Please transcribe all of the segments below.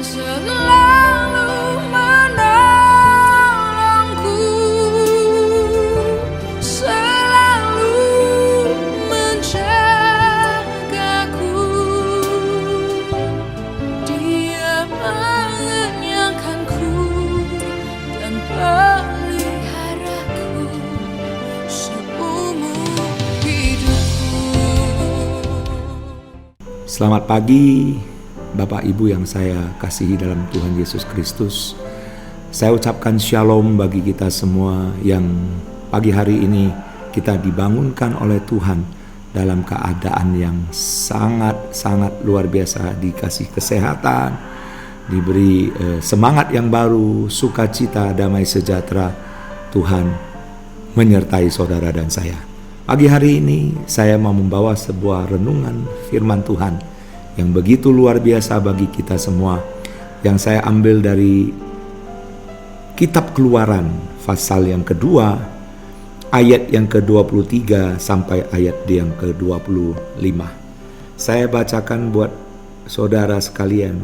selalu menolongku, selalu menjagaku. Dia mengenyangkanku dan peliharaku seumur hidupku. Selamat pagi Bapak Ibu yang saya kasihi dalam Tuhan Yesus Kristus. Saya ucapkan shalom bagi kita semua yang pagi hari ini kita dibangunkan oleh Tuhan dalam keadaan yang sangat luar biasa, dikasih kesehatan, diberi semangat yang baru, sukacita, damai sejahtera. Tuhan menyertai saudara dan saya. Pagi hari ini saya mau membawa sebuah renungan firman Tuhan yang begitu luar biasa bagi kita semua, yang saya ambil dari kitab Keluaran pasal yang kedua, ayat yang ke-23 sampai ayat yang ke-25. Saya bacakan buat saudara sekalian.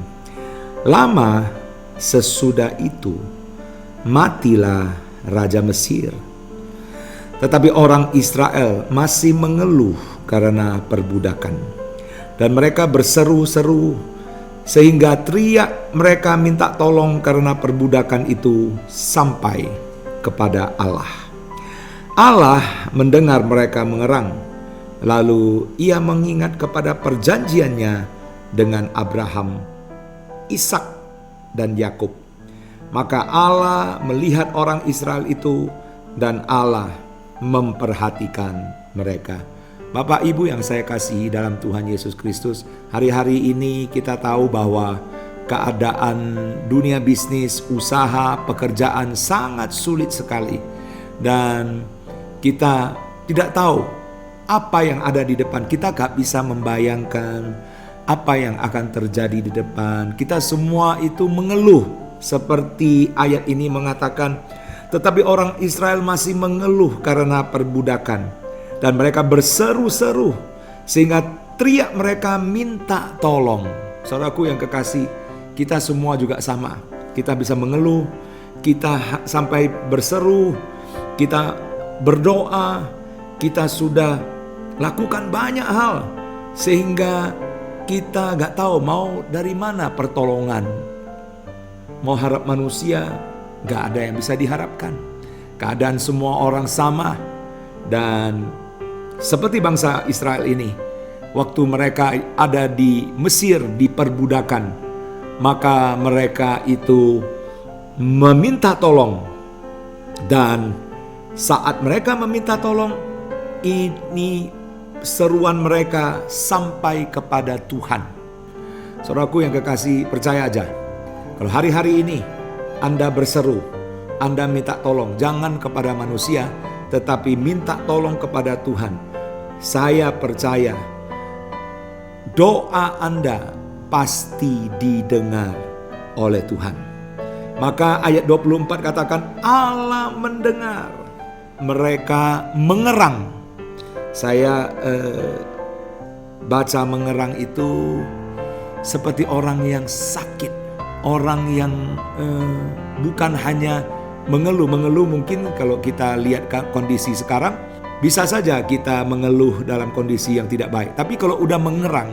Lama sesudah itu matilah Raja Mesir, tetapi orang Israel masih mengeluh karena perbudakan. Dan mereka berseru-seru sehingga teriak mereka minta tolong karena perbudakan itu sampai kepada Allah. Allah mendengar mereka mengerang, lalu ia mengingat kepada perjanjiannya dengan Abraham, Ishak dan Yakub. Maka Allah melihat orang Israel itu dan Allah memperhatikan mereka. Bapak Ibu yang saya kasihi dalam Tuhan Yesus Kristus, hari-hari ini kita tahu bahwa keadaan dunia bisnis, usaha, pekerjaan sangat sulit sekali. Dan kita tidak tahu apa yang ada di depan. Kita gak bisa membayangkan apa yang akan terjadi di depan. Kita semua itu mengeluh, seperti ayat ini mengatakan, tetapi orang Israel masih mengeluh karena perbudakan. Dan mereka berseru-seru sehingga teriak mereka minta tolong. Saudaraku yang kekasih, kita semua juga sama. Kita bisa mengeluh, kita sampai berseru, kita berdoa, kita sudah lakukan banyak hal sehingga kita gak tahu mau dari mana pertolongan. Mau harap manusia, gak ada yang bisa diharapkan. Keadaan semua orang sama. Dan seperti bangsa Israel ini, waktu mereka ada di Mesir di perbudakan, maka mereka itu meminta tolong. Dan saat mereka meminta tolong, ini seruan mereka sampai kepada Tuhan. Saudaraku yang kekasih, percaya aja, kalau hari-hari ini Anda berseru, Anda minta tolong, jangan kepada manusia, tetapi minta tolong kepada Tuhan. Saya percaya doa Anda pasti didengar oleh Tuhan. Maka ayat 24 katakan Allah mendengar, mereka mengerang. Saya baca mengerang itu seperti orang yang sakit, orang yang bukan hanya mengeluh mungkin kalau kita lihat kondisi sekarang, bisa saja kita mengeluh dalam kondisi yang tidak baik. Tapi kalau udah mengerang,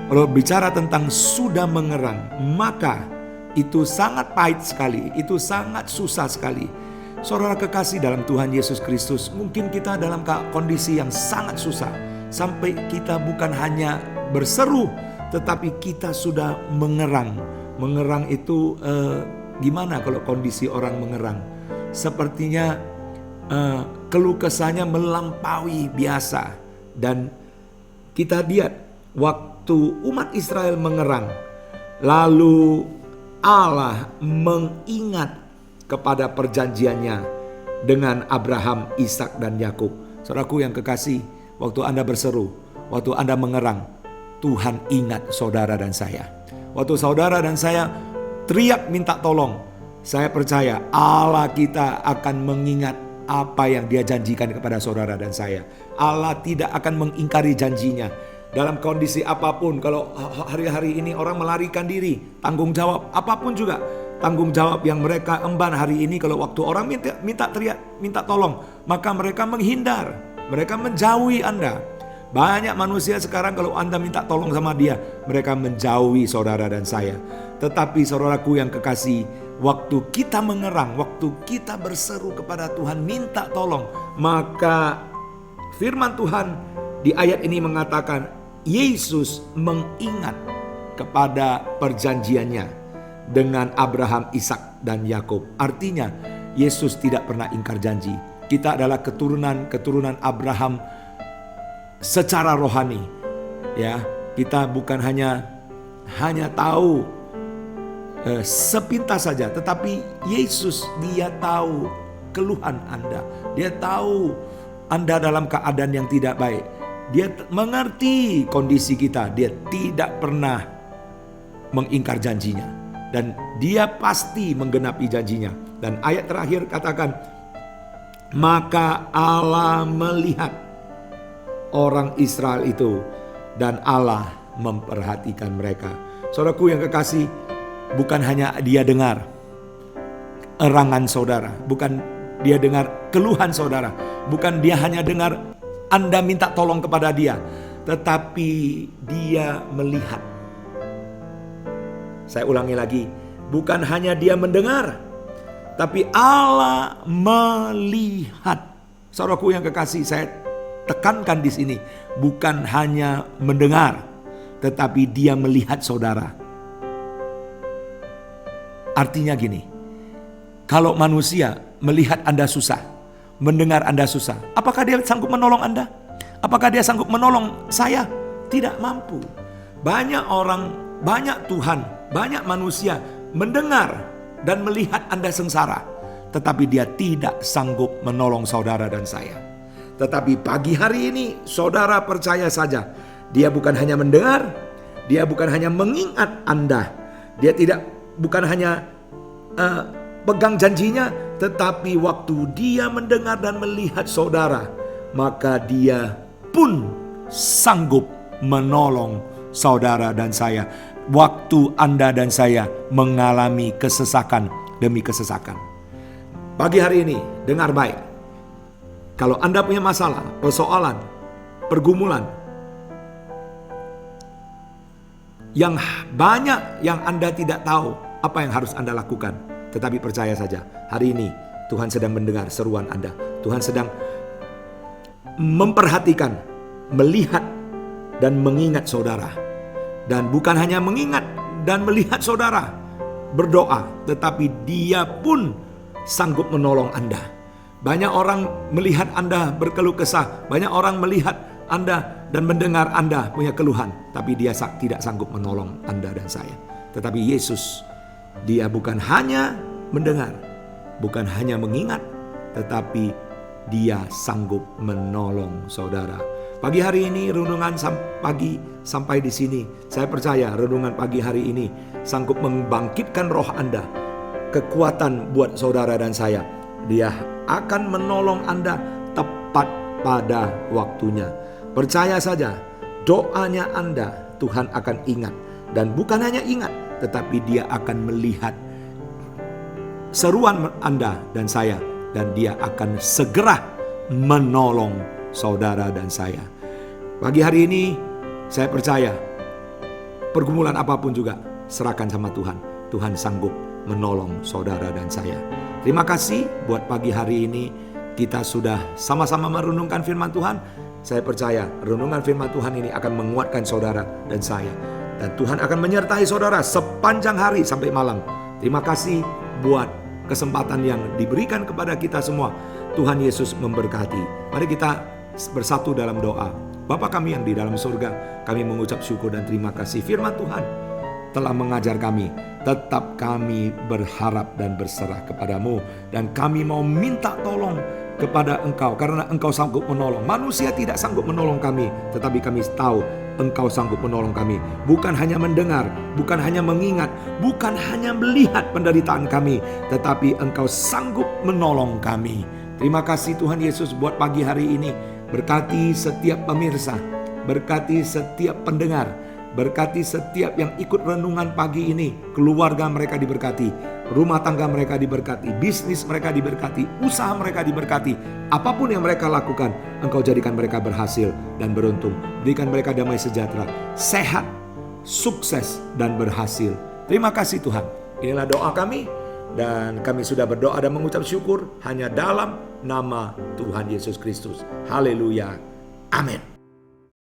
kalau bicara tentang sudah mengerang, maka itu sangat pahit sekali, itu sangat susah sekali. Saudara kekasih dalam Tuhan Yesus Kristus, mungkin kita dalam kondisi yang sangat susah, sampai kita bukan hanya berseru, tetapi kita sudah mengerang. Mengerang itu gimana kalau kondisi orang mengerang? Sepertinya keluh kesahnya melampaui biasa. Dan kita lihat waktu umat Israel mengerang, lalu Allah mengingat kepada perjanjiannya dengan Abraham, Ishak dan Yakub. Saudaraku yang kekasih, waktu Anda berseru, waktu Anda mengerang, Tuhan ingat saudara dan saya. Waktu saudara dan saya teriak minta tolong, saya percaya Allah kita akan mengingat apa yang Dia janjikan kepada saudara dan saya. Allah tidak akan mengingkari janjinya. dalam kondisi apapun. Kalau hari-hari ini orang melarikan diri, tanggung jawab apapun juga, tanggung jawab yang mereka emban hari ini. Kalau waktu orang minta tolong, maka mereka menghindar, mereka menjauhi Anda. Banyak manusia sekarang kalau Anda minta tolong sama dia, mereka menjauhi saudara dan saya. Tetapi saudaraku yang kekasih, waktu kita mengerang, waktu kita berseru kepada Tuhan minta tolong, maka firman Tuhan di ayat ini mengatakan Yesus mengingat kepada perjanjiannya dengan Abraham, Ishak dan Yakub. Artinya Yesus tidak pernah ingkar janji. Kita adalah keturunan Abraham secara rohani. Ya, kita bukan hanya tahu sepintas saja, tetapi Yesus dia tahu keluhan Anda. Dia tahu Anda dalam keadaan yang tidak baik. Dia mengerti kondisi kita. Dia tidak pernah mengingkar janjinya. Dan dia pasti menggenapi janjinya. Dan ayat terakhir katakan, maka Allah melihat orang Israel itu dan Allah memperhatikan mereka. Saudaraku yang kekasih, bukan hanya dia dengar erangan saudara, bukan dia dengar keluhan saudara, bukan dia hanya dengar Anda minta tolong kepada dia, tetapi dia melihat. Saya ulangi lagi, bukan hanya dia mendengar, tapi Allah melihat. Saudaraku yang kekasih, saya tekankan di sini, bukan hanya mendengar, tetapi dia melihat saudara. Artinya gini, kalau manusia melihat Anda susah, mendengar Anda susah, apakah dia sanggup menolong Anda? Apakah dia sanggup menolong saya? Tidak mampu. Banyak orang, banyak Tuhan, banyak manusia mendengar dan melihat Anda sengsara, tetapi dia tidak sanggup menolong saudara dan saya. Tetapi pagi hari ini saudara percaya saja, dia bukan hanya mendengar, dia bukan hanya mengingat Anda, dia bukan hanya pegang janjinya, tetapi waktu dia mendengar dan melihat saudara, maka dia pun sanggup menolong saudara dan saya. Waktu Anda dan saya mengalami kesesakan demi kesesakan. Pagi hari ini dengar baik. Kalau Anda punya masalah, persoalan, pergumulan yang banyak yang Anda tidak tahu apa yang harus Anda lakukan, tetapi percaya saja, hari ini Tuhan sedang mendengar seruan Anda. Tuhan sedang memperhatikan, melihat dan mengingat saudara. Dan bukan hanya mengingat dan melihat saudara berdoa, tetapi dia pun sanggup menolong Anda. Banyak orang melihat Anda berkeluh kesah, banyak orang melihat Anda dan mendengar Anda punya keluhan, tapi dia tidak sanggup menolong Anda dan saya. Tetapi Yesus, dia bukan hanya mendengar, bukan hanya mengingat, tetapi dia sanggup menolong saudara. Pagi hari ini renungan pagi sampai di sini. Saya percaya renungan pagi hari ini sanggup membangkitkan roh Anda, kekuatan buat saudara dan saya. Dia akan menolong Anda tepat pada waktunya. Percaya saja, doanya Anda Tuhan akan ingat. Dan bukan hanya ingat, tetapi dia akan melihat seruan Anda dan saya. Dan dia akan segera menolong saudara dan saya. Pagi hari ini saya percaya pergumulan apapun juga serahkan sama Tuhan. Tuhan sanggup menolong saudara dan saya. Terima kasih buat pagi hari ini kita sudah sama-sama merenungkan firman Tuhan. Saya percaya renungan firman Tuhan ini akan menguatkan saudara dan saya. Dan Tuhan akan menyertai saudara sepanjang hari sampai malam. Terima kasih buat kesempatan yang diberikan kepada kita semua. Tuhan Yesus memberkati. Mari kita bersatu dalam doa. Bapa kami yang di dalam surga, kami mengucap syukur dan terima kasih firman Tuhan telah mengajar kami. Tetap kami berharap dan berserah kepadamu. Dan kami mau minta tolong kepada Engkau karena Engkau sanggup menolong. Manusia tidak sanggup menolong kami, tetapi kami tahu Engkau sanggup menolong kami. Bukan hanya mendengar, bukan hanya mengingat, bukan hanya melihat penderitaan kami, tetapi Engkau sanggup menolong kami. Terima kasih Tuhan Yesus buat pagi hari ini. Berkati setiap pemirsa berkati setiap pendengar, berkati setiap yang ikut renungan pagi ini. Keluarga mereka diberkati, rumah tangga mereka diberkati, bisnis mereka diberkati, usaha mereka diberkati. Apapun yang mereka lakukan, Engkau jadikan mereka berhasil dan beruntung. Berikan mereka damai sejahtera, sehat, sukses, dan berhasil. Terima kasih Tuhan. Inilah doa kami, dan kami sudah berdoa dan mengucap syukur hanya dalam nama Tuhan Yesus Kristus. Haleluya. Amin.